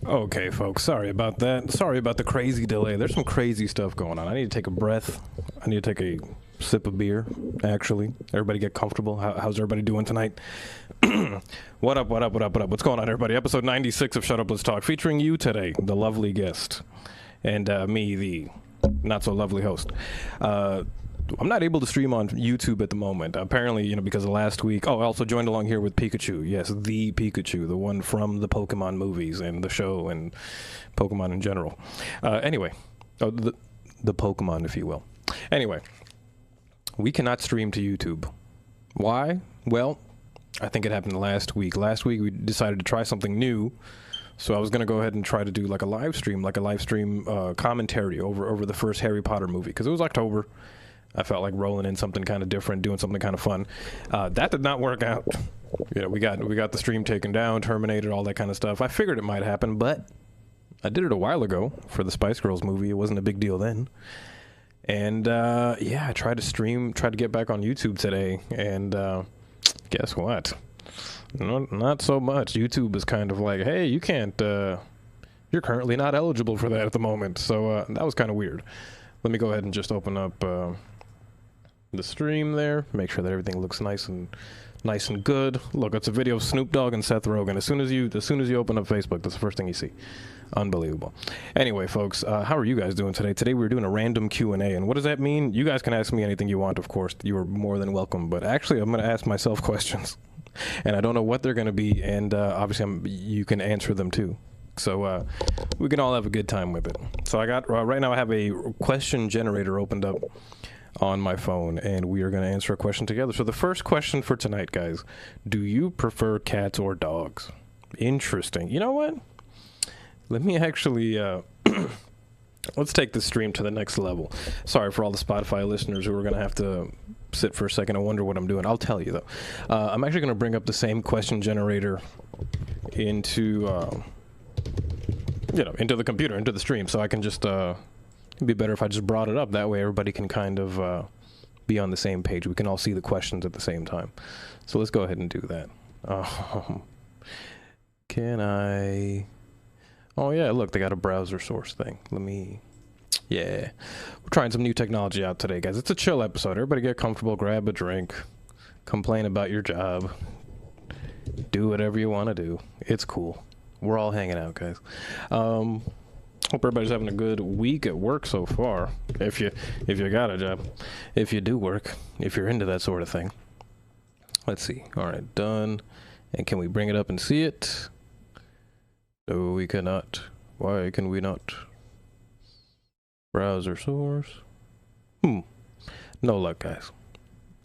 Okay, folks, sorry about that. Sorry about the crazy delay. There's some crazy stuff going on. I need to take a breath. I need to take a sip of beer, actually. Everybody get comfortable. How's everybody doing tonight? What up, what up, what up, what up? What's going on, everybody? Episode 96 of Shut Up, Let's Talk, featuring you today, the lovely guest, and me, the not-so-lovely host. I'm not able to stream on YouTube at the moment. Apparently, because of last week. Oh, I also joined along here with Pikachu. Yes, the Pikachu, the one from the Pokemon movies and the show and Pokemon in general. Anyway, the Pokemon, if you will. Anyway, we cannot stream to YouTube. Why? Well, I think it happened last week. Last week, we decided to try something new. So I was going to go ahead and try to do like a live stream commentary over the first Harry Potter movie. Because it was October. I felt like rolling in something kind of different, doing something kind of fun. That did not work out. We got the stream taken down, terminated, all that kind of stuff. I figured it might happen, but I did it a while ago for the Spice Girls movie. It wasn't a big deal then. And yeah, I tried to get back on YouTube today, and guess what? Not so much. YouTube is kind of like, hey, you can't, you're currently not eligible for that at the moment. So that was kind of weird. Let me go ahead and just open up the stream there. Make sure that everything looks nice and good. Look, it's a video of Snoop Dogg and Seth Rogen. As soon as you open up Facebook, that's the first thing you see. Unbelievable. Anyway, folks, how are you guys doing today? Today we're doing a random Q&A, and what does that mean? You guys can ask me anything you want, of course. You are more than welcome. But actually, I'm going to ask myself questions, and I don't know what they're going to be, and obviously you can answer them too. So we can all have a good time with it. So I got right now I have a question generator opened up on my phone, and we are going to answer a question together. So the first question for tonight, guys, do you prefer cats or dogs? Interesting. You know what? Let me actually let's take the stream to the next level. Sorry for all the Spotify listeners who are going to have to sit for a second and wonder what I'm doing. I'll tell you, though. I'm actually going to bring up the same question generator into the computer, into the stream, so I can just, it'd be better if I just brought it up. That way everybody can kind of be on the same page. We can all see the questions at the same time. So let's go ahead and do that. Can I? Oh, yeah, look, they got a browser source thing. Yeah. We're trying some new technology out today, guys. It's a chill episode. Everybody get comfortable, grab a drink, complain about your job, do whatever you want to do. It's cool. We're all hanging out, guys. Hope everybody's having a good week at work so far. If you got a job, if you do work, if you're into that sort of thing. Let's see. All right, done. And can we bring it up and see it? No, we cannot. Why can we not? Browser source. No luck, guys.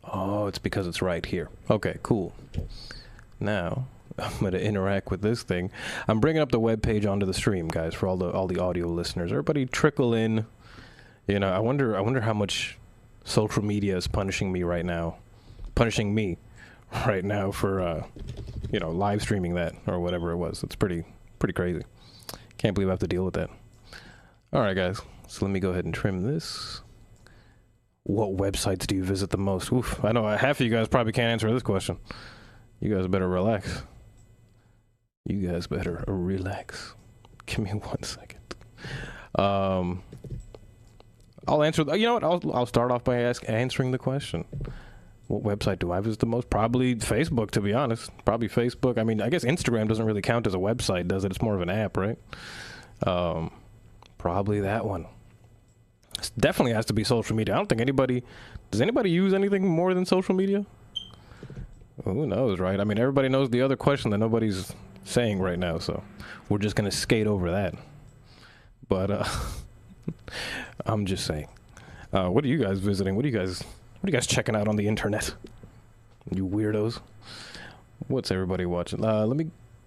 Oh, it's because it's right here. Okay, cool. Now I'm going to interact with this thing. I'm bringing up the web page onto the stream, guys, for all the audio listeners. Everybody trickle in. I wonder how much social media is punishing me right now for live streaming that or whatever it was. It's pretty crazy. Can't believe I have to deal with that. All right, guys. So let me go ahead and trim this. What websites do you visit the most? Oof. I know half of you guys probably can't answer this question. You guys better relax. Give me 1 second. I'll answer. You know what? I'll start off by answering the question. What website do I visit the most? Probably Facebook, to be honest. Probably Facebook. I mean, I guess Instagram doesn't really count as a website, does it? It's more of an app, right? Probably that one. It definitely has to be social media. I don't think does anybody use anything more than social media? Who knows, right? I mean, everybody knows the other question that nobody's saying right now, so we're just gonna skate over that. But I'm just saying. What are you guys visiting? What are you guys checking out on the internet? You weirdos. What's everybody watching?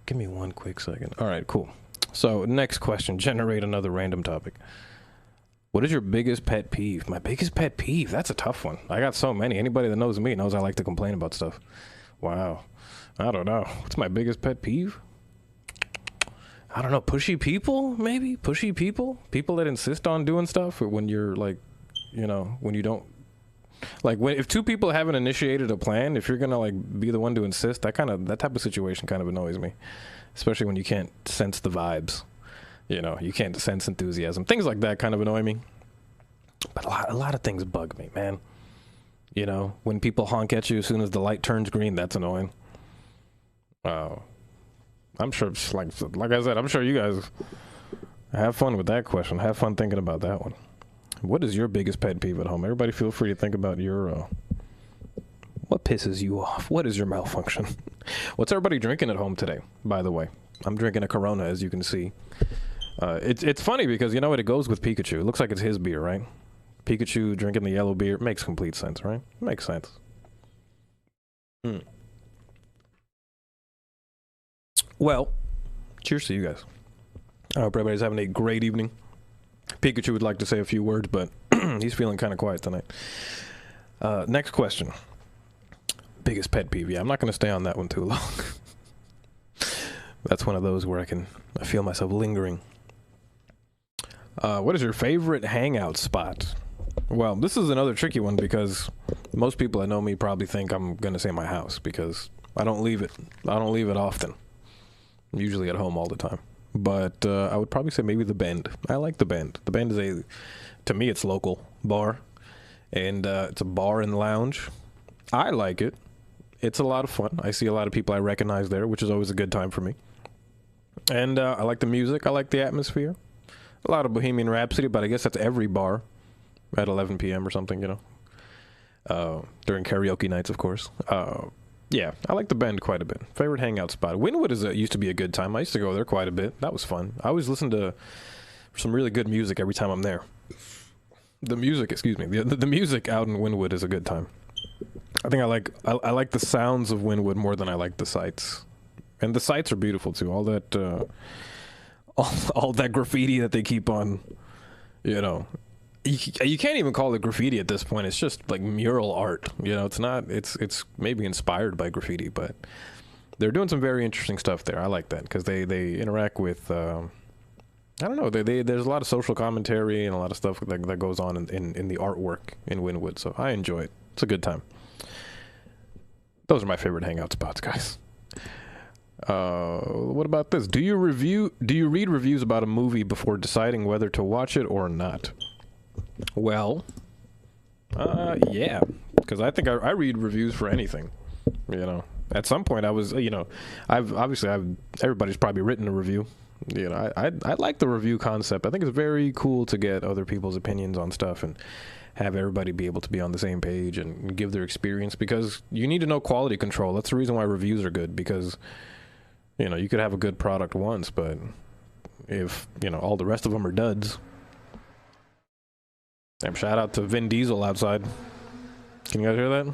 Give me 1 quick second. All right, cool. So next question, generate another random topic. What is your biggest pet peeve? My biggest pet peeve? That's a tough one. I got so many. Anybody that knows me knows I like to complain about stuff. Wow. I don't know. What's my biggest pet peeve? I don't know. Pushy people, maybe? Pushy people? People that insist on doing stuff when you're like, when you don't. Like, if two people haven't initiated a plan, if you're going to, like, be the one to insist, that type of situation kind of annoys me. Especially when you can't sense the vibes. You know, you can't sense enthusiasm. Things like that kind of annoy me. But a lot of things bug me, man. You know, when people honk at you as soon as the light turns green, that's annoying. I'm sure, like I said, I'm sure you guys have fun with that question. Have fun thinking about that one. What is your biggest pet peeve at home? Everybody feel free to think about your, what pisses you off? What is your malfunction? What's everybody drinking at home today, by the way? I'm drinking a Corona, as you can see. It's funny because, you know what, it goes with Pikachu. It looks like it's his beer, right? Pikachu drinking the yellow beer. Makes complete sense, right? Makes sense. Well, cheers to you guys. I hope everybody's having a great evening. Pikachu would like to say a few words, but he's feeling kind of quiet tonight. Next question. Biggest pet peeve. Yeah, I'm not going to stay on that one too long. That's one of those where I feel myself lingering. What is your favorite hangout spot? Well, this is another tricky one because most people that know me probably think I'm going to say my house because I don't leave it. I don't leave it often. I'm usually at home all the time. But I would probably say maybe the Bend. I like the Bend. The Bend is to me, it's local bar. And it's a bar and lounge. I like it. It's a lot of fun. I see a lot of people I recognize there, which is always a good time for me. And I like the music. I like the atmosphere. A lot of Bohemian Rhapsody, but I guess that's every bar at 11 p.m. or something, you know. During karaoke nights, of course. Yeah, I like the Bend quite a bit. Favorite hangout spot. Wynwood used to be a good time. I used to go there quite a bit. That was fun. I always listen to some really good music every time I'm there. The music, excuse me. The music out in Wynwood is a good time. I think I like the sounds of Wynwood more than I like the sights. And the sights are beautiful too. All that all that graffiti that they keep on, you know. You can't even call it graffiti at this point. It's just like mural art. You know, it's not. It's maybe inspired by graffiti, but they're doing some very interesting stuff there. I like that because they interact with. I don't know. There's a lot of social commentary and a lot of stuff that goes on in the artwork in Wynwood. So I enjoy it. It's a good time. Those are my favorite hangout spots, guys. What about this? Do you read reviews about a movie before deciding whether to watch it or not? Well, yeah, because I think I read reviews for anything, you know. At some point I was, you know, everybody's probably written a review, you know. I like the review concept. I think it's very cool to get other people's opinions on stuff and have everybody be able to be on the same page and give their experience, because you need to know quality control. That's the reason why reviews are good, because, you know, you could have a good product once, but if, you know, all the rest of them are duds. Damn, shout out to Vin Diesel outside. Can you guys hear that?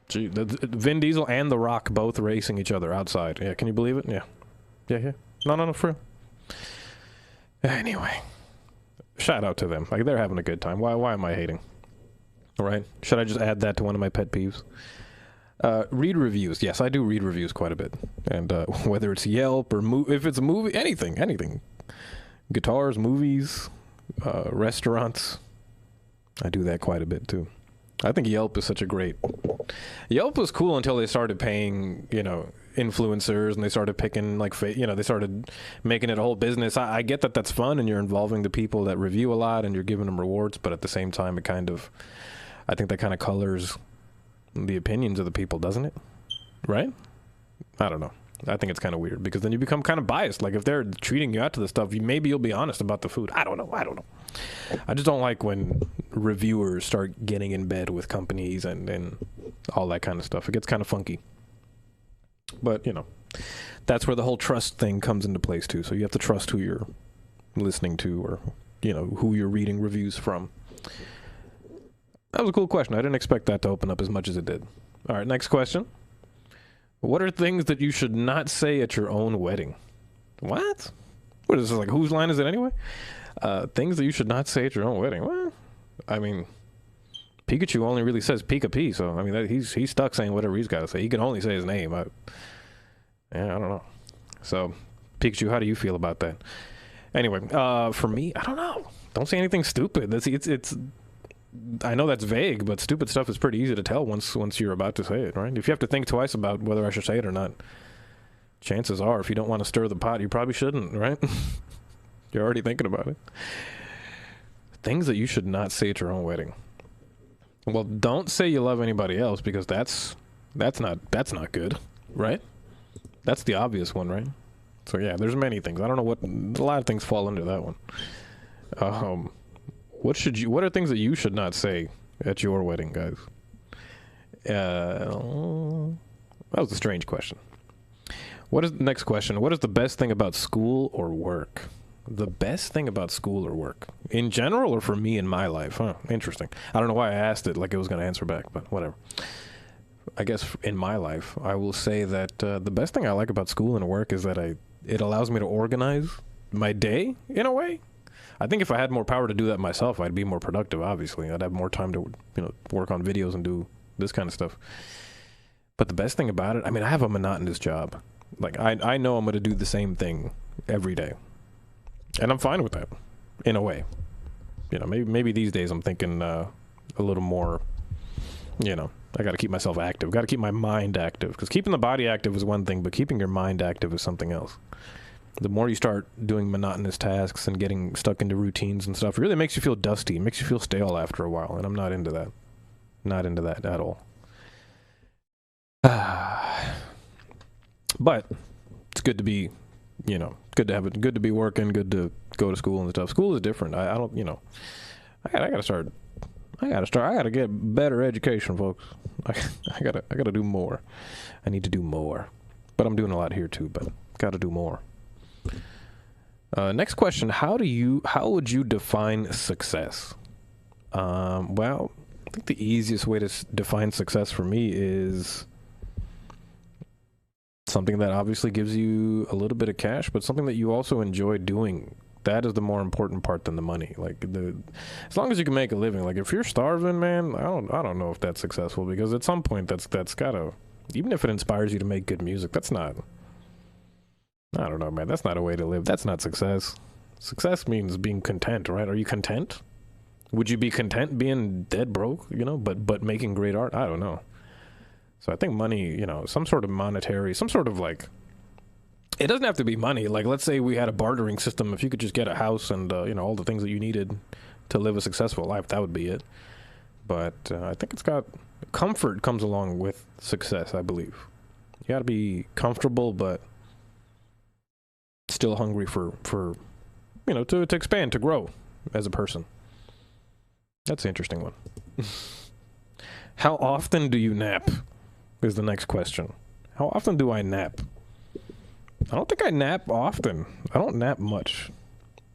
Gee, Vin Diesel and The Rock both racing each other outside. Yeah, can you believe it? Yeah. Yeah. No, for real. Anyway. Shout out to them. Like, they're having a good time. Why am I hating? All right. Should I just add that to one of my pet peeves? Read reviews. Yes, I do read reviews quite a bit. And whether it's Yelp or if it's a movie, anything. Guitars, movies, restaurants. I do that quite a bit too. I think Yelp is such a great... Yelp was cool until they started paying, you know, influencers, and they started picking, like, you know, they started making it a whole business. I get that that's fun, and you're involving the people that review a lot, and you're giving them rewards, but at the same time, it kind of... I think that kind of colors the opinions of the people, doesn't it? Right? I don't know. I think it's kind of weird, because then you become kind of biased. Like, if they're treating you out to the stuff, maybe you'll be honest about the food. I don't know. I just don't like when reviewers start getting in bed with companies and all that kind of stuff. It gets kind of funky. But, you know, that's where the whole trust thing comes into place, too. So you have to trust who you're listening to, or, you know, who you're reading reviews from. That was a cool question. I didn't expect that to open up as much as it did. All right, next question. What are things that you should not say at your own wedding? What? What is this, like, whose line is it anyway? Things that you should not say at your own wedding. Well, I mean, Pikachu only really says Pika-P, so, I mean, he's stuck saying whatever he's got to say. He can only say his name. I don't know. So, Pikachu, how do you feel about that? Anyway, for me, I don't know. Don't say anything stupid. It's I know that's vague, but stupid stuff is pretty easy to tell once you're about to say it, right? If you have to think twice about whether I should say it or not, chances are, if you don't want to stir the pot, you probably shouldn't, right? You're already thinking about it. Things that you should not say at your own wedding. Well, don't say you love anybody else, because that's not good, right? That's the obvious one, right? So yeah, there's many things. I don't know a lot of things fall into that one. What are things that you should not say at your wedding, guys? That was a strange question. What is the next question? What is the best thing about school or work? The best thing about school or work in general, or for me in my life? Huh, interesting. I don't know why I asked it like it was going to answer back, but whatever. I guess in my life, I will say that the best thing I like about school and work is that it allows me to organize my day in a way. I think if I had more power to do that myself, I'd be more productive. Obviously, I'd have more time to work on videos and do this kind of stuff. But the best thing about it, I mean, I have a monotonous job. Like I know I'm going to do the same thing every day. And I'm fine with that, in a way. Maybe these days I'm thinking a little more, I got to keep myself active. Got to keep my mind active. Because keeping the body active is one thing, but keeping your mind active is something else. The more you start doing monotonous tasks and getting stuck into routines and stuff, it really makes you feel dusty. It makes you feel stale after a while, and I'm not into that. Not into that at all. But it's good to be, good to have it, good to be working, good to go to school and stuff. School is different. I don't, I gotta get better education, folks. I gotta do more. I need to do more, but I'm doing a lot here too, but gotta do more. Next question. How would you define success? Well, I think the easiest way to define success for me is something that obviously gives you a little bit of cash, but something that you also enjoy doing. That is the more important part than the money. Like as long as you can make a living. Like if you're starving, man, I don't know if that's successful, because at some point that's gotta, even if it inspires you to make good music, that's not, I don't know, man, that's not a way to live. That's not success. Success means being content, right? Are you content? Would you be content being dead broke, but making great art? I don't know. So I think money, some sort of monetary, some sort of like, it doesn't have to be money. Like, let's say we had a bartering system. If you could just get a house and, all the things that you needed to live a successful life, that would be it. But I think comfort comes along with success, I believe. You got to be comfortable, but still hungry for to expand, to grow as a person. That's an interesting one. How often do you nap? Is the next question. How often do I nap? I don't think I nap often. I don't nap much.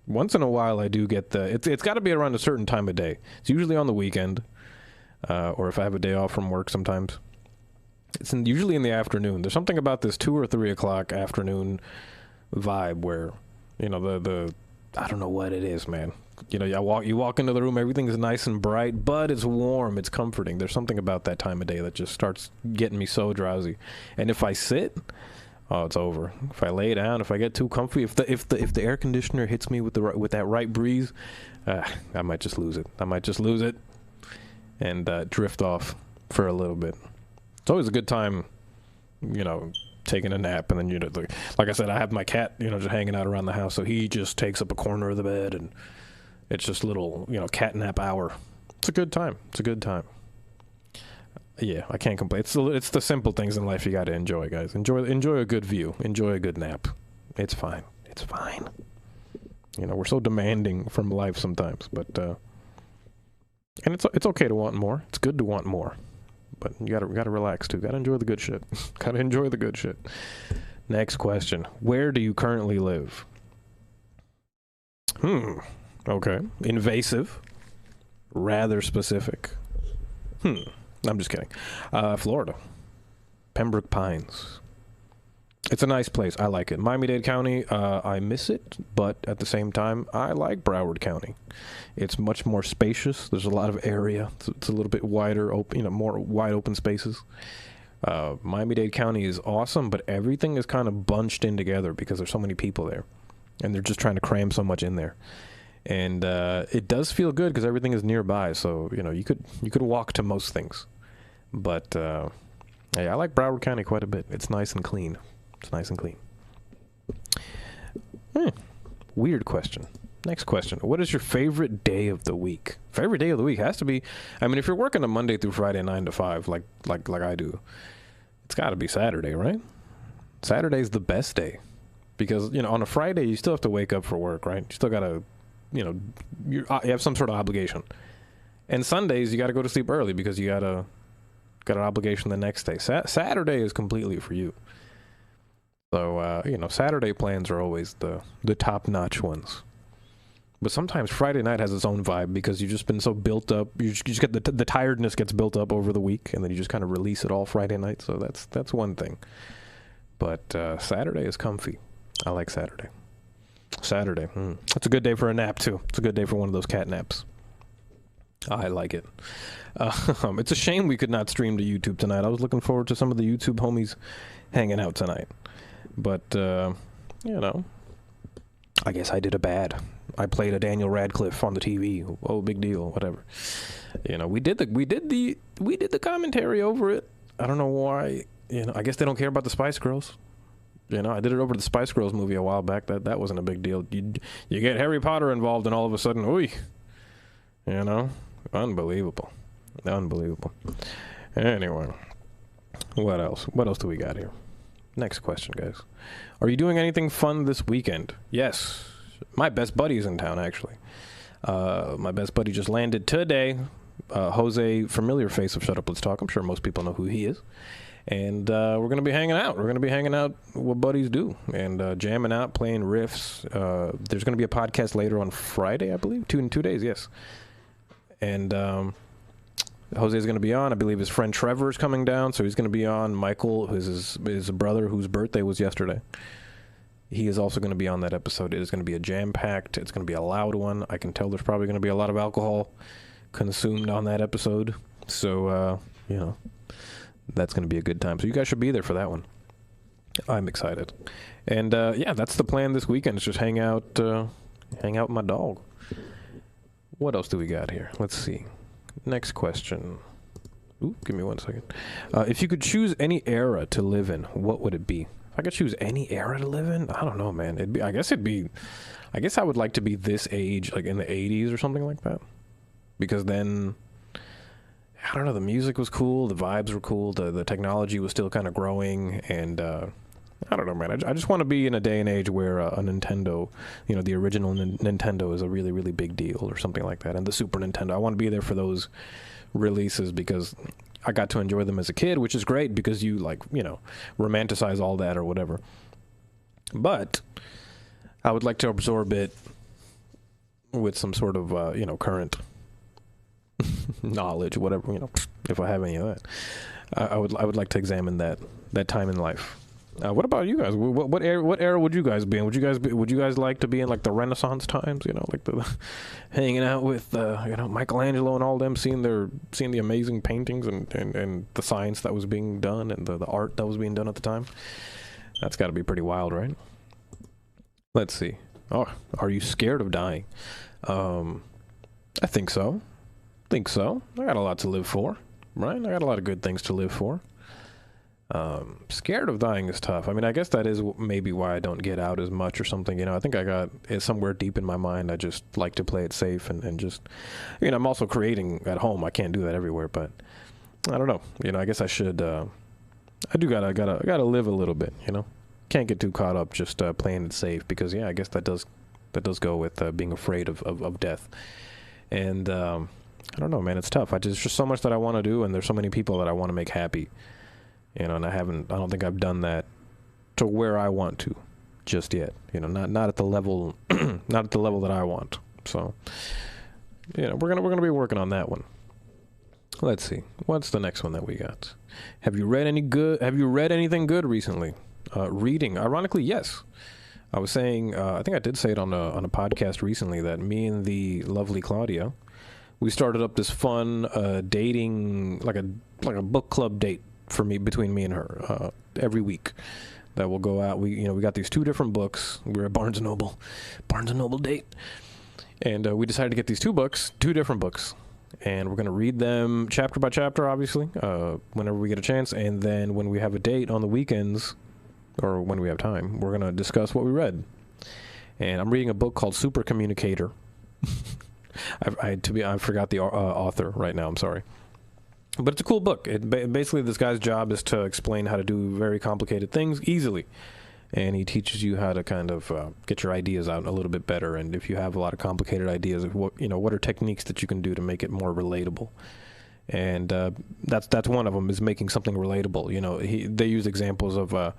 Once in a while I do get it's got to be around a certain time of day. It's usually on the weekend, or if I have a day off from work sometimes. It's usually in the afternoon. There's something about this 2 or 3 o'clock afternoon vibe where, I don't know what it is, man. You walk into the room, everything's nice and bright, but it's warm, it's comforting. There's something about that time of day that just starts getting me so drowsy. And if I sit, oh, it's over. If I lay down, if I get too comfy, if the air conditioner hits me with that right breeze, I might just lose it. And drift off for a little bit. It's always a good time, taking a nap, and then like I said, I have my cat, just hanging out around the house, so he just takes up a corner of the bed, and it's just little, cat nap hour. It's a good time. Yeah, I can't complain. It's the simple things in life you got to enjoy, guys. Enjoy a good view. Enjoy a good nap. It's fine. We're so demanding from life sometimes, but and it's okay to want more. It's good to want more, but you gotta relax too. Gotta enjoy the good shit. Next question. Where do you currently live? Okay. Invasive. Rather specific. I'm just kidding. Florida. Pembroke Pines. It's a nice place. I like it. Miami-Dade County, I miss it, but at the same time, I like Broward County. It's much more spacious. There's a lot of area. It's a little bit wider, more wide open spaces. Miami-Dade County is awesome, but everything is kind of bunched in together because there's so many people there, and they're just trying to cram so much in there. And it does feel good because everything is nearby, so you could walk to most things. But I like Broward County quite a bit. It's nice and clean. Weird question. Next question. What is your favorite day of the week? Favorite day of the week has to be, I mean, if you're working a Monday through Friday 9 to 5 like I do, it's got to be Saturday, right? Saturday's the best day because, you know, on a Friday you still have to wake up for work, right? You still got to, you know, you have some sort of obligation. And Sundays you got to go to sleep early because you got an obligation the next day. Saturday is completely for you. So, you know, Saturday plans are always the top-notch ones. But sometimes Friday night has its own vibe because you've just been so built up. You just get the tiredness gets built up over the week, and then you just kind of release it all Friday night. So that's one thing. But Saturday is comfy. I like Saturday. Saturday. It's a good day for a nap, too. It's a good day for one of those cat naps. I like it. It's a shame we could not stream to YouTube tonight. I was looking forward to some of the YouTube homies hanging out tonight. But, you know, I guess I did a bad. I played a Daniel Radcliffe on the TV. Oh, big deal. Whatever. You know, we did the commentary over it. I don't know why. You know, I guess they don't care about the Spice Girls. You know, I did it over the Spice Girls movie a while back. That wasn't a big deal. You get Harry Potter involved, and all of a sudden, ooh, you know, unbelievable. Anyway, what else? What else do we got here? Next question, guys. Are you doing anything fun this weekend? Yes. My best buddy's in town, actually. My best buddy just landed today. Jose, familiar face of Shut Up, Let's Talk. I'm sure most people know who he is. And we're going to be hanging out. We're going to be hanging out what buddies do and jamming out, playing riffs. There's going to be a podcast later on Friday, I believe. In 2 days, yes. And Jose is going to be on. I believe his friend Trevor is coming down, so he's going to be on. Michael, who's his brother, whose birthday was yesterday. He is also going to be on that episode. It is going to be a jam-packed. It's going to be a loud one. I can tell there's probably going to be a lot of alcohol consumed on that episode. So, you know, that's going to be a good time. So you guys should be there for that one. I'm excited. And, yeah, that's the plan this weekend. Is just hang out with my dog. What else do we got here? Let's see. Next question. Ooh, give me 1 second. If you could choose any era to live in, what would it be? If I could choose any era to live in, I don't know, man. I guess I would like to be this age, like in the 80s or something like that. Because then, I don't know, the music was cool, the vibes were cool, the technology was still kind of growing, and I don't know, man. I just want to be in a day and age where a Nintendo, you know, the original Nintendo is a really, really big deal or something like that. And the Super Nintendo, I want to be there for those releases because I got to enjoy them as a kid, which is great because you, like, you know, romanticize all that or whatever. But I would like to absorb it with some sort of, you know, current knowledge, whatever, you know, if I have any of that. I would like to examine that time in life. What about you guys? What era would you guys be in? Would you guys like to be in like the Renaissance times? You know, like the hanging out with you know, Michelangelo and all them, seeing the amazing paintings and the science that was being done and the art that was being done at the time. That's got to be pretty wild, right? Let's see. Oh, are you scared of dying? I think so. I got a lot to live for, right? I got a lot of good things to live for. Scared of dying is tough. I mean, I guess that is maybe why I don't get out as much or something. You know, I think I got it somewhere deep in my mind. I just like to play it safe and just, you know, I'm also creating at home. I can't do that everywhere, but I don't know. You know, I guess I should, I do gotta live a little bit, you know, can't get too caught up just, playing it safe because, yeah, I guess that does go with, being afraid of death. And, I don't know, man, it's tough. There's just so much that I want to do and there's so many people that I want to make happy. You know, and I don't think I've done that to where I want to just yet. You know, not at the level, not at the level that I want. So, you know, we're gonna be working on that one. Let's see. What's the next one that we got? Have you read anything good recently? Reading, ironically, yes. I was saying, I think I did say it on a podcast recently that me and the lovely Claudia, we started up this fun dating, like a book club date between me and her every week that will go out. We got these 2 different books. We're at Barnes & Noble date, and we decided to get these 2 different books, and we're going to read them chapter by chapter, obviously, whenever we get a chance, and then when we have a date on the weekends or when we have time, we're going to discuss what we read. And I'm reading a book called Super Communicator. I forgot the author right now. I'm sorry. But it's a cool book. Basically, this guy's job is to explain how to do very complicated things easily. And he teaches you how to kind of get your ideas out a little bit better. And if you have a lot of complicated ideas, what are techniques that you can do to make it more relatable? And that's one of them, is making something relatable. They use examples of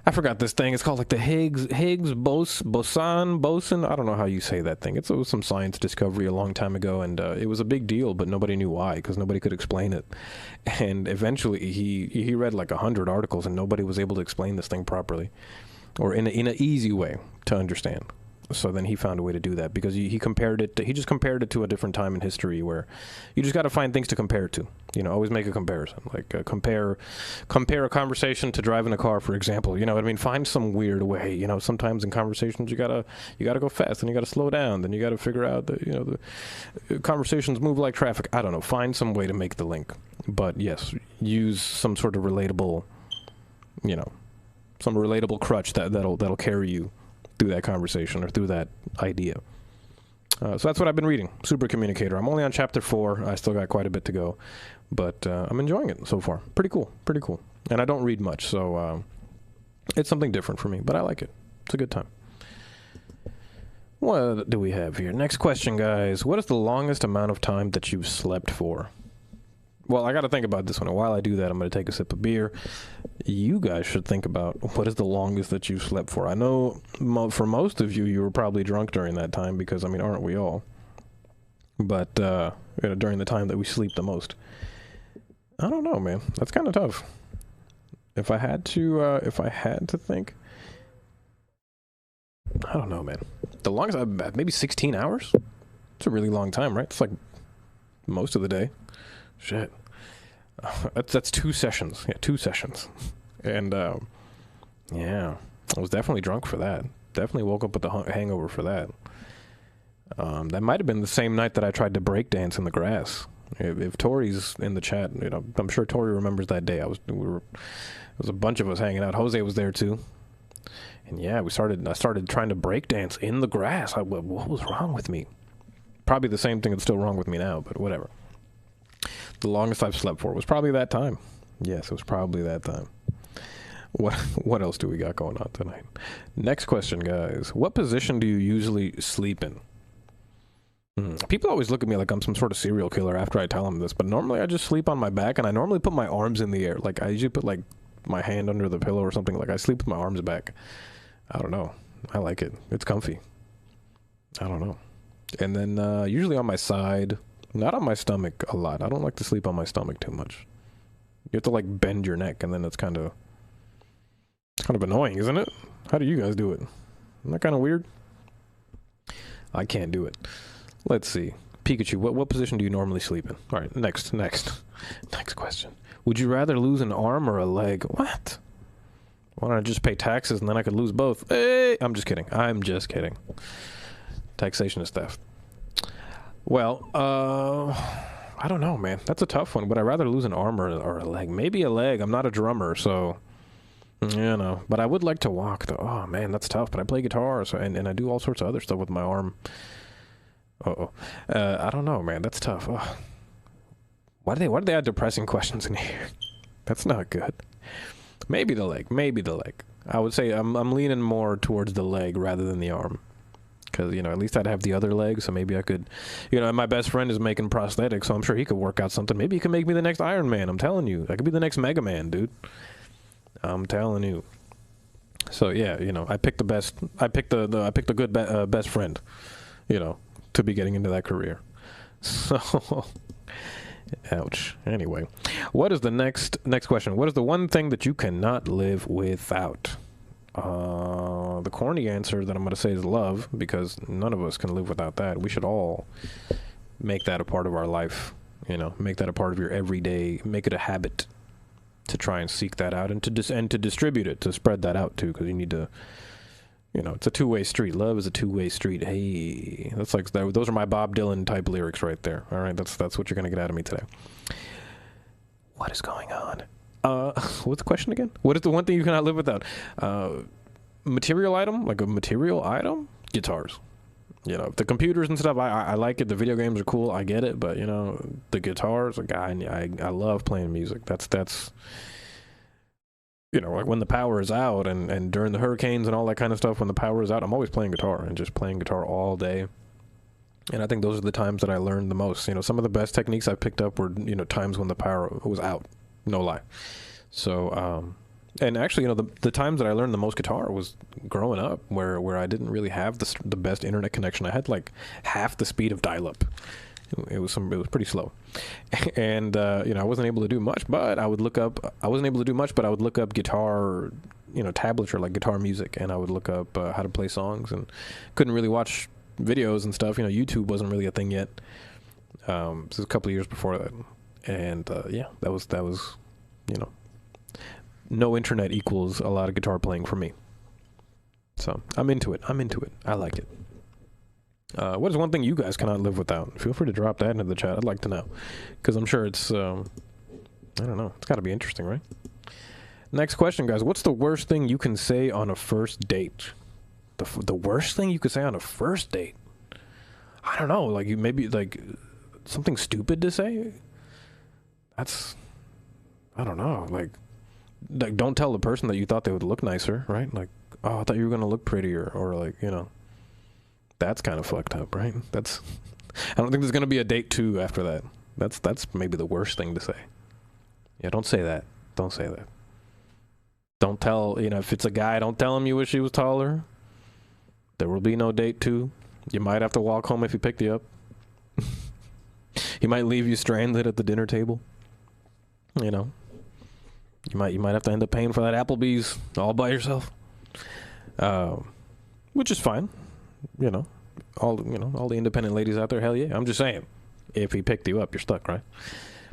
I forgot this thing. It's called like the Higgs boson. I don't know how you say that thing. It was some science discovery a long time ago, and it was a big deal, but nobody knew why, because nobody could explain it. And eventually, he read like 100 articles, and nobody was able to explain this thing properly, or in an easy way to understand. So then he found a way to do that, because he just compared it to a different time in history where you just got to find things to compare it to. Always make a comparison. Like compare a conversation to driving a car, for example. You know what I mean? Find some weird way. Sometimes in conversations you gotta go fast, and you gotta slow down. Then you gotta figure out that the conversations move like traffic. I don't know. Find some way to make the link. But yes, use some sort of relatable, some relatable crutch that'll carry you through that conversation or through that idea. So that's what I've been reading, Super Communicator. I'm only on chapter 4. I still got quite a bit to go, but I'm enjoying it so far. Pretty cool. And I don't read much, so it's something different for me, but I like it. It's a good time. What do we have here? Next question, guys. What is the longest amount of time that you've slept for? Well, I got to think about this one. And while I do that, I'm going to take a sip of beer. You guys should think about what is the longest that you've slept for. I know for most of you, you were probably drunk during that time because, aren't we all? But during the time that we sleep the most. I don't know, man. That's kind of tough. If I had to think, I don't know, man. The longest, maybe 16 hours? It's a really long time, right? It's like most of the day. Shit. That's 2 sessions. Yeah, 2 sessions. And, yeah, I was definitely drunk for that. Definitely woke up with a hangover for that. That might have been the same night that I tried to break dance in the grass. If Tori's in the chat, I'm sure Tori remembers that day. There was a bunch of us hanging out. Jose was there too. And yeah, I started trying to break dance in the grass. What was wrong with me? Probably the same thing that's still wrong with me now, but whatever. The longest I've slept for was probably that time. Yes, it was probably that time. What else do we got going on tonight? Next question, guys. What position do you usually sleep in? People always look at me like I'm some sort of serial killer after I tell them this, but normally I just sleep on my back, and I normally put my arms in the air. Like I usually put like my hand under the pillow or something. Like I sleep with my arms back. I don't know. I like it. It's comfy. I don't know. And then usually on my side. Not on my stomach a lot. I don't like to sleep on my stomach too much. You have to like bend your neck, and then it's kind of annoying, isn't it? How do you guys do it? Isn't that kind of weird? I can't do it. Let's see. Pikachu, what position do you normally sleep in? All right, next question. Would you rather lose an arm or a leg? What? Why don't I just pay taxes and then I could lose both? Hey! I'm just kidding. Taxation is theft. Well, I don't know, man. That's a tough one. Would I rather lose an arm or a leg? Maybe a leg. I'm not a drummer, so, But I would like to walk, though. Oh, man, that's tough. But I play guitar, so, and I do all sorts of other stuff with my arm. I don't know, man. That's tough. Oh. Why do they add depressing questions in here? That's not good. Maybe the leg. I would say I'm leaning more towards the leg rather than the arm. Because, at least I'd have the other leg, so maybe I could, my best friend is making prosthetics, so I'm sure he could work out something. Maybe he can make me the next Iron Man, I'm telling you. I could be the next Mega Man, dude. I'm telling you. So, yeah, I picked the best, I picked the good best friend, to be getting into that career. So, ouch. Anyway, what is the next question? What is the one thing that you cannot live without? The corny answer that I'm going to say is love, because none of us can live without that. We should all make that a part of our life, make that a part of your everyday, make it a habit to try and seek that out and to distribute it, to spread that out too, because you need to, it's a two-way street. Love is a two-way street. Hey, that's like, those are my Bob Dylan type lyrics right there. All right, that's what you're going to get out of me today. What is going on? What's the question again? What is the one thing you cannot live without? material item, like a material item, guitars. You know, the computers and stuff, I like it. The video games are cool. I get it. But, you know, the guitars, like, I love playing music. That's, you know, like when the power is out and during the hurricanes and all that kind of stuff, when the power is out, I'm always playing guitar and just playing guitar all day. And I think those are the times that I learned the most. You know, some of the best techniques I picked up were, you know, times when the power was out. No lie. So, and actually, you know, the times that I learned the most guitar was growing up, where I didn't really have the best internet connection. I had like half the speed of dial-up. It was pretty slow, and you know, I wasn't able to do much. But I wasn't able to do much, but I would look up guitar, you know, tablature like guitar music, and I would look up how to play songs, and couldn't really watch videos and stuff. You know, YouTube wasn't really a thing yet. This was a couple of years before that, and yeah, that was you know. No internet equals a lot of guitar playing for me. So I'm into it. I like it. What is one thing you guys cannot live without? Feel free to drop that into the chat. I'd like to know. Because I'm sure it's, I don't know. It's got to be interesting, right? Next question, guys. What's the worst thing you can say on a first date? The worst thing you could say on a first date? I don't know. Like, maybe, like, something stupid to say? That's, I don't know. Like, don't tell the person that you thought they would look nicer, right? Like, oh, I thought you were going to look prettier, or like, you know, that's kind of fucked up, right? That's, I don't think there's going to be a date 2 after that. That's maybe the worst thing to say. Yeah, don't say that. Don't say that. Don't tell, you know, if it's a guy, don't tell him you wish he was taller. There will be no date 2. You might have to walk home if he picked you up. He might leave you stranded at the dinner table. You know. You might have to end up paying for that Applebee's all by yourself, which is fine. You know, all the independent ladies out there, hell yeah. I'm just saying, if he picked you up, you're stuck, right?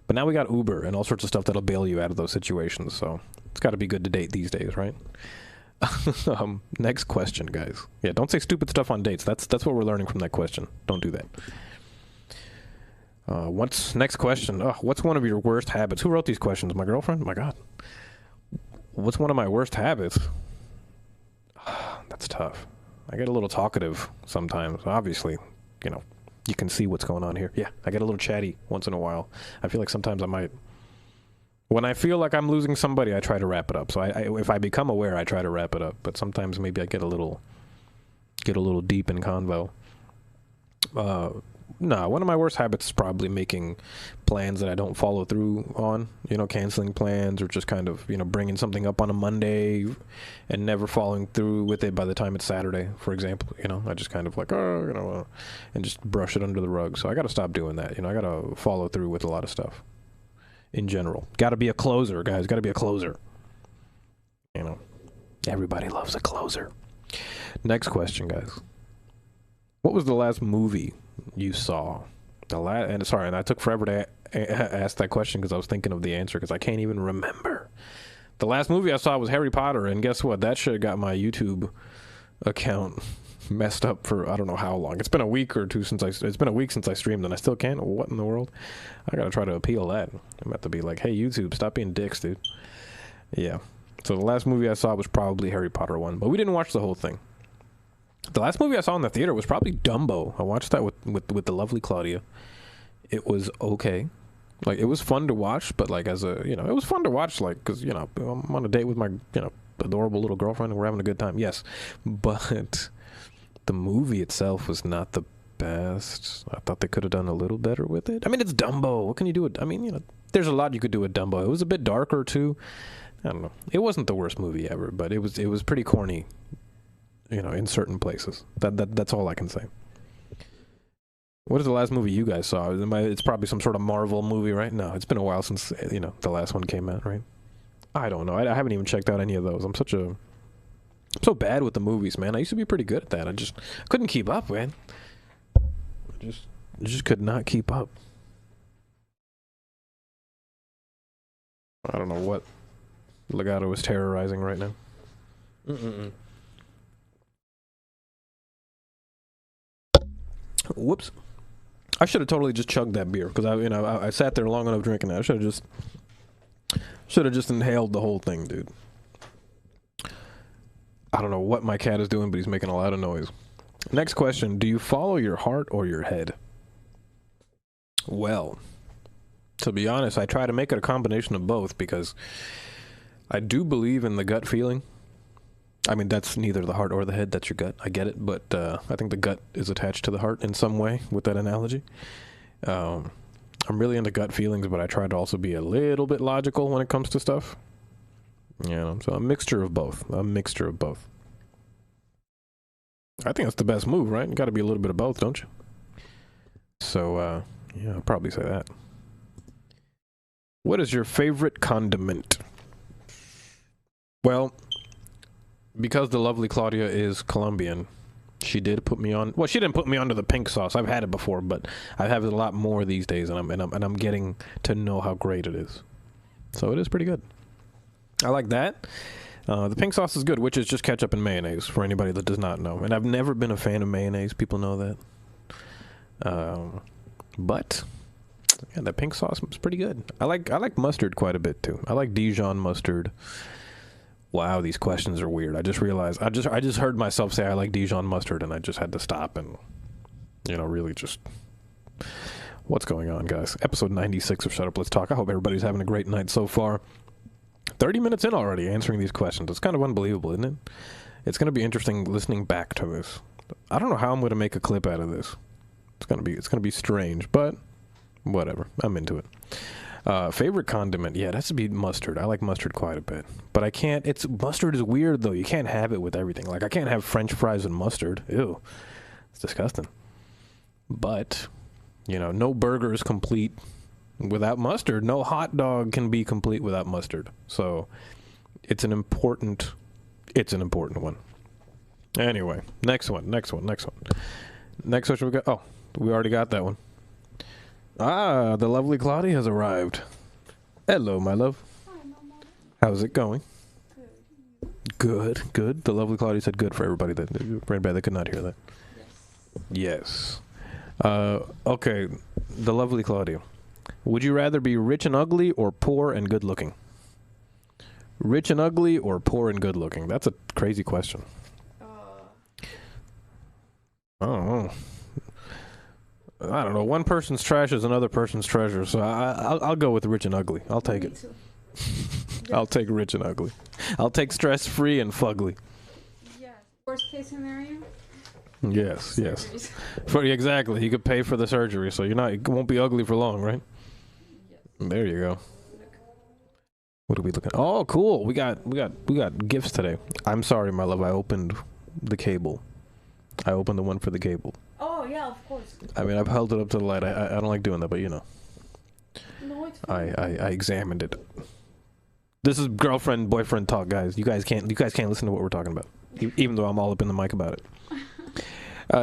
But now we got Uber and all sorts of stuff that'll bail you out of those situations. So it's got to be good to date these days, right? Next question, guys. Yeah, don't say stupid stuff on dates. That's what we're learning from that question. Don't do that. What's next question? What's one of your worst habits? Who wrote these questions? My girlfriend? My God. What's one of my worst habits? That's tough. I get a little talkative sometimes. Obviously, you know, you can see what's going on here. Yeah, I get a little chatty once in a while. I feel like sometimes I might. When I feel like I'm losing somebody, I try to wrap it up. So if I become aware, I try to wrap it up. But sometimes maybe I get a little deep in convo. No, one of my worst habits is probably making plans that I don't follow through on, you know, canceling plans or just kind of, you know, bringing something up on a Monday and never following through with it by the time it's Saturday, for example. You know, I just kind of like, you know, and just brush it under the rug. So I got to stop doing that. You know, I got to follow through with a lot of stuff in general. Got to be a closer, guys. Got to be a closer. You know, everybody loves a closer. Next question, guys. What was the last movie you saw? And I took forever to ask that question because I was thinking of the answer because I can't even remember. The last movie I saw was Harry Potter, and guess what? That shit got my YouTube account messed up for I don't know how long. It's been a week or two since it's been a week since I streamed, and I still can't. What in the world? I gotta try to appeal that. I'm about to be like, hey, YouTube, stop being dicks, dude. Yeah. So the last movie I saw was probably Harry Potter 1, but we didn't watch the whole thing. The last movie I saw in the theater was probably Dumbo. I watched that with the lovely Claudia. It was okay. Like, it was fun to watch, but like as a, you know, it was fun to watch, like, because, you know, I'm on a date with my, you know, adorable little girlfriend and we're having a good time. Yes. But the movie itself was not the best. I thought they could have done a little better with it. I mean, it's Dumbo. What can you do with, I mean, you know, there's a lot you could do with Dumbo. It was a bit darker too. I don't know. It wasn't the worst movie ever, but it was pretty corny. You know, in certain places. That's all I can say. What is the last movie you guys saw? It's probably some sort of Marvel movie, right? No, it's been a while since, you know, the last one came out, right? I don't know. I haven't even checked out any of those. I'm so bad with the movies, man. I used to be pretty good at that. I couldn't keep up, man. I just could not keep up. I don't know what Legato is terrorizing right now. Whoops. I should have totally just chugged that beer because I sat there long enough drinking that. I should have just inhaled the whole thing, dude. I don't know what my cat is doing, but he's making a lot of noise. Next question. Do you follow your heart or your head? Well, to be honest, I try to make it a combination of both because I do believe in the gut feeling. I mean, that's neither the heart or the head. That's your gut. I get it. But I think the gut is attached to the heart in some way with that analogy. I'm really into gut feelings, but I try to also be a little bit logical when it comes to stuff. You know, so a mixture of both. A mixture of both. I think that's the best move, right? You got to be a little bit of both, don't you? So, yeah, I'll probably say that. What is your favorite condiment? Well, because the lovely Claudia is Colombian, she did put me on. Well, she didn't put me onto the pink sauce. I've had it before, but I have it a lot more these days, and I'm getting to know how great it is. So it is pretty good. I like that. The pink sauce is good, which is just ketchup and mayonnaise for anybody that does not know. And I've never been a fan of mayonnaise. People know that. But yeah, that pink sauce is pretty good. I like mustard quite a bit too. I like Dijon mustard. Wow, these questions are weird. I just realized I just heard myself say I like Dijon mustard, and I just had to stop and really just. What's going on, guys? Episode 96 of Shut Up, Let's Talk. I hope everybody's having a great night so far. 30 minutes in already answering these questions. It's kind of unbelievable, isn't it? It's going to be interesting listening back to this. I don't know how I'm going to make a clip out of this. It's going to be strange, but whatever. I'm into it. Favorite condiment? Yeah, that's to be mustard. I like mustard quite a bit, but I can't. Mustard is weird though. You can't have it with everything. Like I can't have French fries and mustard. Ew, it's disgusting. But no burger is complete without mustard. No hot dog can be complete without mustard. So it's an important one. Anyway, next one. Next question we got. Oh, we already got that one. Ah, the lovely Claudia has arrived. Hello, my love. Hi, Mama. How's it going? Good. Good. The lovely Claudia said good for everybody that could not hear that. Yes. Okay, the lovely Claudia. Would you rather be rich and ugly or poor and good looking? Rich and ugly or poor and good looking? That's a crazy question. I don't know. One person's trash is another person's treasure, so I'll go with rich and ugly. I'll take it. I'll take rich and ugly. I'll take stress-free and fugly. Yes. Worst case scenario? Yes. Exactly. You could pay for the surgery, so it won't be ugly for long, right? Yes. There you go. What are we looking at? Oh, cool. We got gifts today. I'm sorry, my love. I opened the cable. I opened the one for the cable. Oh, yeah, of course. I mean, I've held it up to the light. I don't like doing that, but No, it's fine. I examined it. This is girlfriend boyfriend talk, guys. You guys can't listen to what we're talking about, even though I'm all up in the mic about it.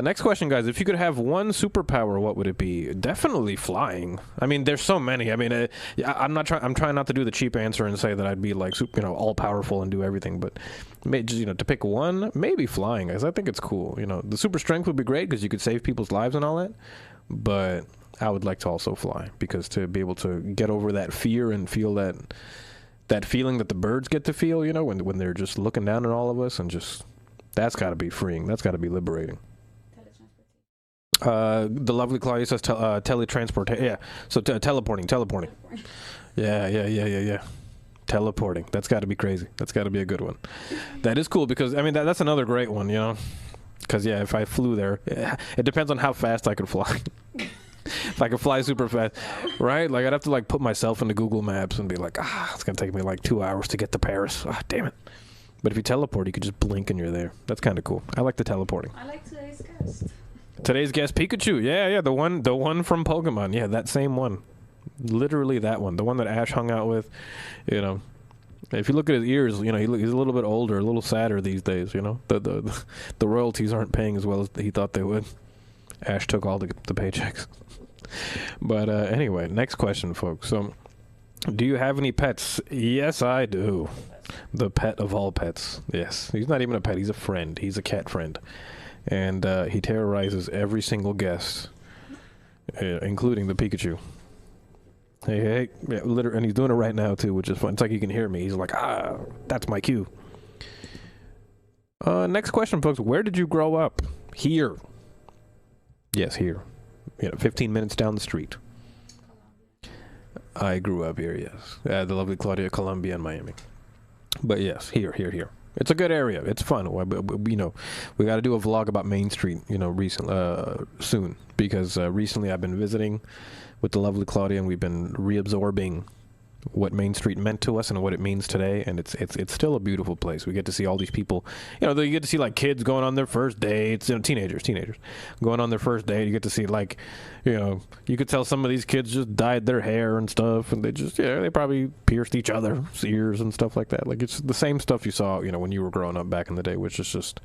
Next question, guys. If you could have one superpower, what would it be? Definitely flying. I mean, there's so many. I mean, I'm trying not to do the cheap answer and say that I'd be like, all powerful and do everything. But just, to pick one, maybe flying, guys. I think it's cool. The super strength would be great because you could save people's lives and all that. But I would like to also fly because to be able to get over that fear and feel that feeling that the birds get to feel, when they're just looking down at all of us and just that's got to be freeing. That's got to be liberating. The lovely Claudia says teletransport. Yeah, so teleporting. Yeah. Teleporting. That's got to be crazy. That's got to be a good one. That is cool because, I mean, that's another great one, Because, yeah, if I flew there, it depends on how fast I could fly. If I could fly super fast, right? Like, I'd have to, put myself into Google Maps and be like, it's going to take me, 2 hours to get to Paris. Damn it. But if you teleport, you could just blink and you're there. That's kind of cool. I like the teleporting. I like today's guest. Today's guest, Pikachu. Yeah, the one from Pokemon. Yeah, that same one. Literally that one. The one that Ash hung out with, If you look at his ears, he's a little bit older, a little sadder these days, The royalties aren't paying as well as he thought they would. Ash took all the paychecks. But anyway, next question, folks. So, do you have any pets? Yes, I do. The pet of all pets. Yes. He's not even a pet. He's a friend. He's a cat friend. And he terrorizes every single guest, including the Pikachu. Hey. Yeah, and he's doing it right now, too, which is fun. It's like he can hear me. He's like, that's my cue. Next question, folks. Where did you grow up? Here. Yes, here. 15 minutes down the street. I grew up here, yes. The lovely Claudia, Columbia, and Miami. But yes, here. It's a good area. It's fun. We got to do a vlog about Main Street, soon. Because recently I've been visiting with the lovely Claudia, and we've been reabsorbing what Main Street meant to us and what it means today, and it's still a beautiful place. We get to see all these people, you get to see like kids going on their first dates, teenagers going on their first date. You get to see like, you could tell some of these kids just dyed their hair and stuff, and they just, they probably pierced each other's ears and stuff like that. Like it's the same stuff you saw, when you were growing up back in the day, which is just,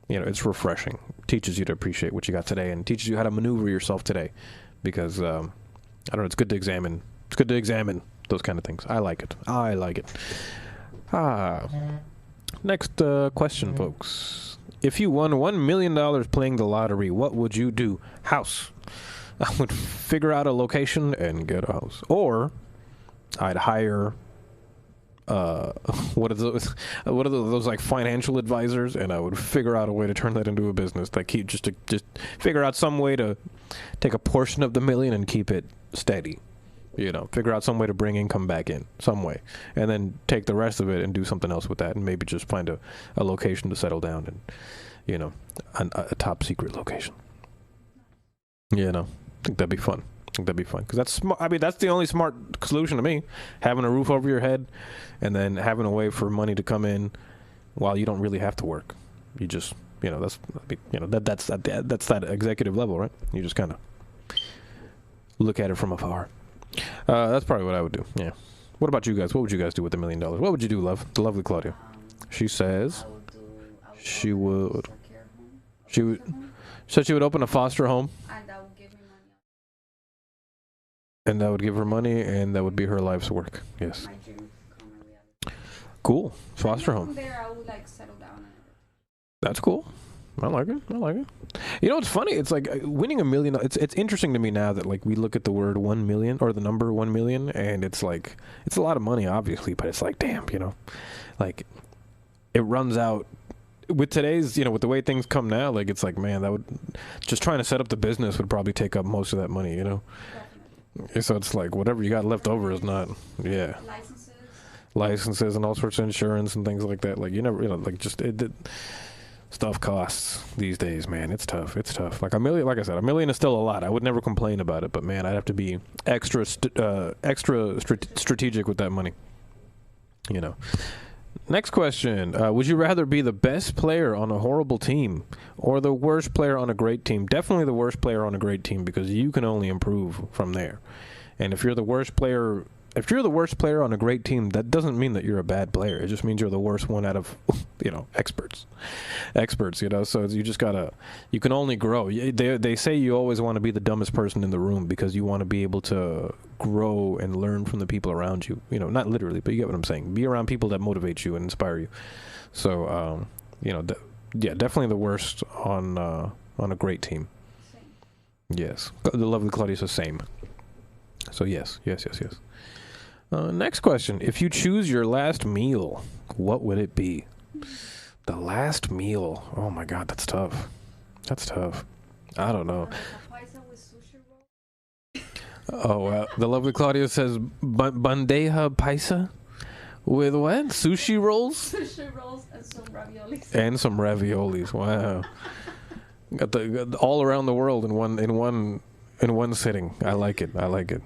it's refreshing. Teaches you to appreciate what you got today, and teaches you how to maneuver yourself today, because I don't know, it's good to examine. It's good to examine those kind of things. I like it. Next question, folks. If you won $1 million playing the lottery, what would you do? House. I would figure out a location and get a house. Or I'd hire what are those like financial advisors, and I would figure out a way to turn that into a business. Like just figure out some way to take a portion of the million and keep it steady. Figure out some way to bring income back in, some way, and then take the rest of it and do something else with that, and maybe just find a location to settle down in, a top secret location. I think that'd be fun. Because that's smart. I mean, that's the only smart solution to me. Having a roof over your head, and then having a way for money to come in while you don't really have to work. You just, that's that executive level, right? You just kind of look at it from afar. That's probably what I would do. Yeah. What about you guys? What would you guys do with $1 million? What would you do, love? The lovely Claudia. She says she would open a foster home. And that would give me money. And that would give her money, and that would be her life's work. Yes. My dream come in reality. Cool. Foster home. From there, I would settle down. And that's cool. I like it. It's funny. It's like winning $1 million. It's interesting to me now that like we look at the word 1 million or the number 1 million, and it's like it's a lot of money, obviously, but it's like damn, like it runs out with today's, with the way things come now. Like it's like man, that would just trying to set up the business would probably take up most of that money, Definitely. So it's like whatever you got left over is not, yeah. Licenses and all sorts of insurance and things like that. Like you never, like just stuff costs these days, man. It's tough. Like $1 million, like I said, $1 million is still a lot. I would never complain about it, but man, I'd have to be extra strategic with that money. Next question. Would you rather be the best player on a horrible team or the worst player on a great team? Definitely the worst player on a great team, because you can only improve from there. And if you're the worst player on a great team, that doesn't mean that you're a bad player. It just means you're the worst one out of, experts, so you just you can only grow. They say you always want to be the dumbest person in the room, because you want to be able to grow and learn from the people around you. Not literally, but you get what I'm saying. Be around people that motivate you and inspire you. So, definitely the worst on a great team. Same. Yes. The lovely Claudia says same. So yes. Next question. If you choose your last meal, what would it be? The last meal. Oh my God, that's tough. I don't know. Paisa with sushi roll. Oh, the lovely Claudia says bandeja paisa with what? Sushi rolls? Sushi rolls and some And some raviolis. raviolis. Wow. Got the all around the world in one sitting. I like it. I don't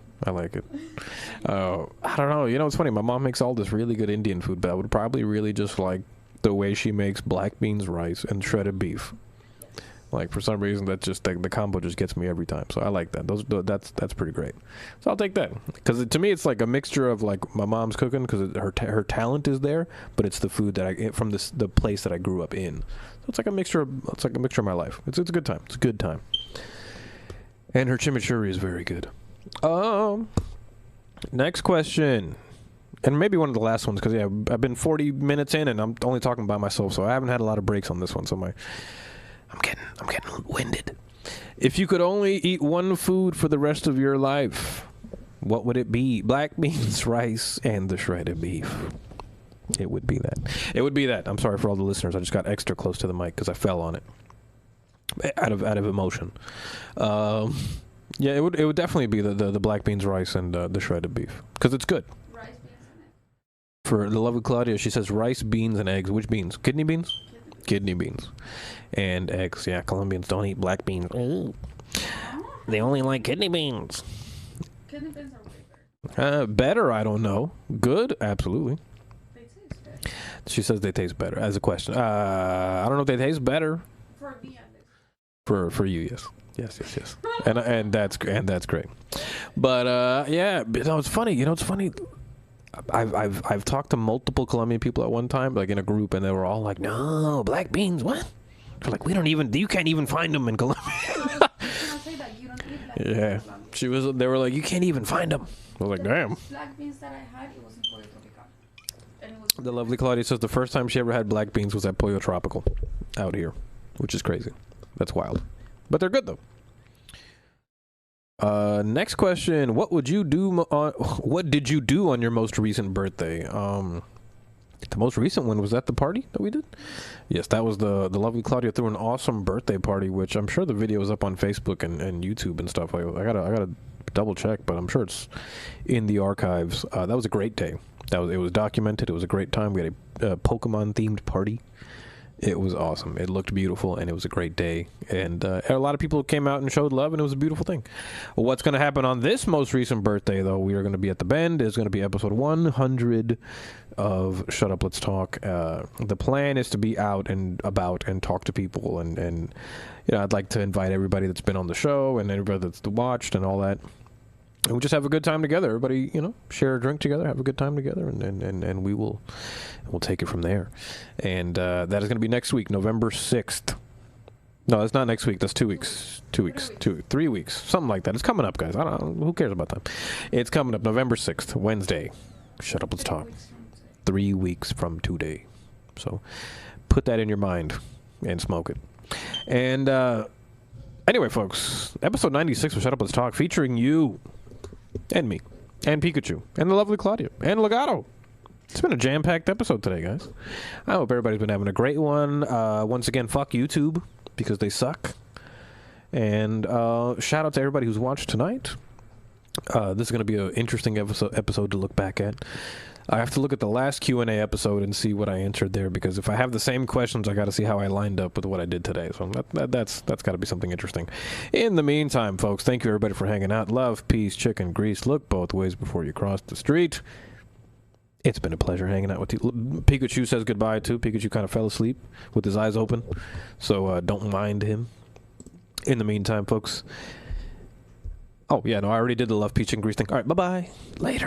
know. It's funny. My mom makes all this really good Indian food, but I would probably really just like the way she makes black beans, rice, and shredded beef. Like for some reason, that just the combo just gets me every time. So I like that. That's pretty great. So I'll take that, because to me it's like a mixture of like my mom's cooking, because her talent is there, but it's the food that I get from the place that I grew up in. So it's like a mixture of my life. It's a good time. It's a good time. And her chimichurri is very good. Next question, and maybe one of the last ones, because I've been 40 minutes in and I'm only talking by myself, so I haven't had a lot of breaks on this one. So I'm getting winded. If you could only eat one food for the rest of your life, what would it be? Black beans, rice, and the shredded beef. It would be that. It would be that. I'm sorry for all the listeners. I just got extra close to the mic because I fell on it out of emotion. Yeah, it would definitely be the black beans, rice, and the shredded beef because it's good. Rice, beans, and eggs. For the lovely Claudia, she says rice, beans, and eggs. Which beans? Kidney beans? Kidney beans. And eggs. Yeah, Colombians don't eat black beans. Ooh. They only like kidney beans. Kidney beans are way better. Better, I don't know. Good? Absolutely. They taste good. She says they taste better. As a question. I don't know if they taste better. For me, at least. For you, yes. Yes. and that's great. But yeah, it's funny. It's funny. I've talked to multiple Colombian people at one time, like in a group, and they were all like, "No, black beans, what?" They're like, you can't even find them in Colombia. Yeah, they were like, you can't even find them. I was like, damn. Black beans that I had, it was in Pollo Tropical. And it was The lovely Claudia says the first time she ever had black beans was at Pollo Tropical out here, which is crazy. That's wild. But they're good, though. Next question. What did you do on your most recent birthday? The most recent one, was that the party that we did? Yes, that was the lovely Claudia threw an awesome birthday party, which I'm sure the video is up on Facebook and YouTube and stuff. I gotta double check, but I'm sure it's in the archives. That was a great day. It was documented. It was a great time. We had a Pokemon themed party. It was awesome. It looked beautiful, and it was a great day. And a lot of people came out and showed love, and it was a beautiful thing. What's going to happen on this most recent birthday, though? We are going to be at the Bend. It's going to be episode 100 of Shut Up, Let's Talk. The plan is to be out and about and talk to people. And I'd like to invite everybody that's been on the show and everybody that's watched and all that. And we just have a good time together. Everybody, share a drink together, have a good time together, and we'll take it from there. And that is going to be next week, November 6th. No, that's not next week. That's 2 weeks. 3 weeks. Something like that. It's coming up, guys. I don't know. Who cares about time? It's coming up November 6th, Wednesday. Shut Up, Let's Talk. 3 weeks from today. So put that in your mind and smoke it. And anyway, folks, episode 96 of Shut Up, Let's Talk, featuring you and me and Pikachu and the lovely Claudia and Legato. It's been a jam-packed episode today, guys. I hope everybody's been having a great one. Once again, fuck YouTube because they suck. And shout out to everybody who's watched tonight. This is going to be an interesting episode to look back at. I have to look at the last Q&A episode and see what I answered there, because if I have the same questions, I got to see how I lined up with what I did today. So that's got to be something interesting. In the meantime, folks, thank you everybody for hanging out. Love, peace, chicken, grease. Look both ways before you cross the street. It's been a pleasure hanging out with you. Pikachu says goodbye, too. Pikachu kind of fell asleep with his eyes open, so don't mind him. In the meantime, folks. Oh, yeah, no, I already did the love, peach, and grease thing. All right, bye-bye. Later.